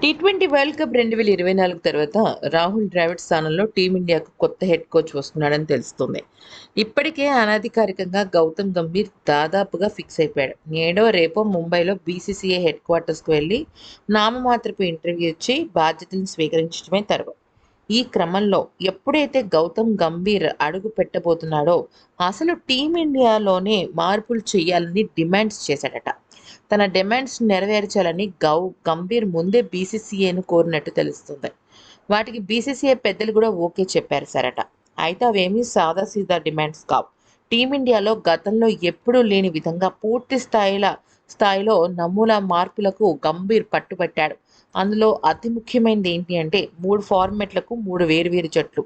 T20 world cup 2024 తర్వాత రాహుల్ ద్రావిడ్ స్థానంలో టీమిండియాకు కొత్త హెడ్ కోచ్ వస్తున్నాడని తెలుస్తుంది. ఇప్పటికే అనధికారికంగా గౌతమ్ గంభీర్ దాదాపుగా ఫిక్స్ అయిపోయాడు. నేడో రేపో ముంబైలో బీసీసీఐ హెడ్ క్వార్టర్స్కు వెళ్లి నామమాత్రపు ఇంటర్వ్యూ ఇచ్చి బాధ్యతలను స్వీకరించడమే తర్వాత. ఈ క్రమంలో ఎప్పుడైతే గౌతమ్ గంభీర్ అడుగు పెట్టబోతున్నాడో అసలు టీమిండియాలోనే మార్పులు చేయాలని డిమాండ్స్ చేశాడట. తన డిమాండ్స్ నెరవేర్చాలని గంభీర్ ముందే బీసీసీఐను కోరినట్టు తెలుస్తుంది. వాటికి బీసీసీఐ పెద్దలు కూడా ఓకే చెప్పారు సరట. అయితే అవేమీ సాదాసీదా డిమాండ్స్ కావు. టీమిండియాలో గతంలో ఎప్పుడూ లేని విధంగా పూర్తి స్థాయిలో నమూనా మార్పులకు గంభీర్ పట్టుబట్టాడు. అందులో అతి ముఖ్యమైనది ఏంటి అంటే 3 ఫార్మాట్లకు 3 వేరువేరు జట్లు.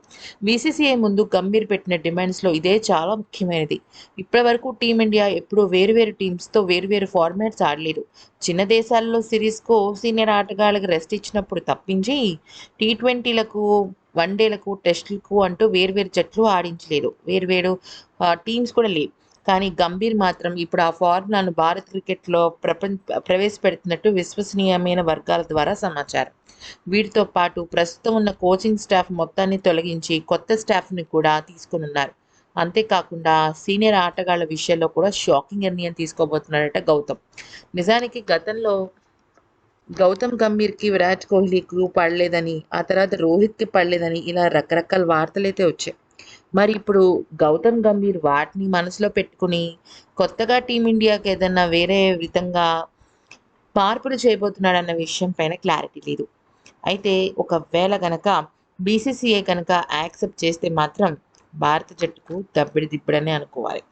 బీసీసీఐ ముందు గంభీర్ పెట్టిన డిమాండ్స్లో ఇదే చాలా ముఖ్యమైనది. ఇప్పటివరకు టీమిండియా ఎప్పుడూ వేరువేరు టీమ్స్తో వేరువేరు ఫార్మాట్స్ ఆడలేదు. చిన్న దేశాల్లో సిరీస్కు సీనియర్ ఆటగాళ్ళకి రెస్ట్ ఇచ్చినప్పుడు తప్పించి టీ20లకు, వన్డేలకు, టెస్టులకు అంటూ వేరువేరు జట్లు ఆడించలేదు. వేరువేరు టీమ్స్ కూడా లేవు. కానీ గంభీర్ మాత్రం ఇప్పుడు ఆ ఫార్ములాను భారత్ క్రికెట్లో ప్రవేశపెడుతున్నట్టు విశ్వసనీయమైన వర్గాల ద్వారా సమాచారం. వీటితో పాటు ప్రస్తుతం ఉన్న కోచింగ్ స్టాఫ్ మొత్తాన్ని తొలగించి కొత్త స్టాఫ్ని కూడా తీసుకునున్నారు. అంతేకాకుండా సీనియర్ ఆటగాళ్ల విషయంలో కూడా షాకింగ్ నిర్ణయం తీసుకోబోతున్నాడట గౌతమ్. నిజానికి గతంలో గౌతమ్ గంభీర్కి విరాట్ కోహ్లీకి పడలేదని, ఆ తర్వాత రోహిత్కి పడలేదని ఇలా రకరకాల వార్తలైతే వచ్చాయి. మరి ఇప్పుడు గౌతమ్ గంభీర్ వాటిని మనసులో పెట్టుకుని కొత్తగా టీమిండియాకి ఏదన్నా వేరే విధంగా మార్పులు చేయబోతున్నాడన్న విషయం పైన క్లారిటీ లేదు. అయితే ఒకవేళ గనక బీసీసీఐ కనుక యాక్సెప్ట్ చేస్తే మాత్రం భారత జట్టుకు దబ్బిడి దిబ్బడనే అనుకోవాలి.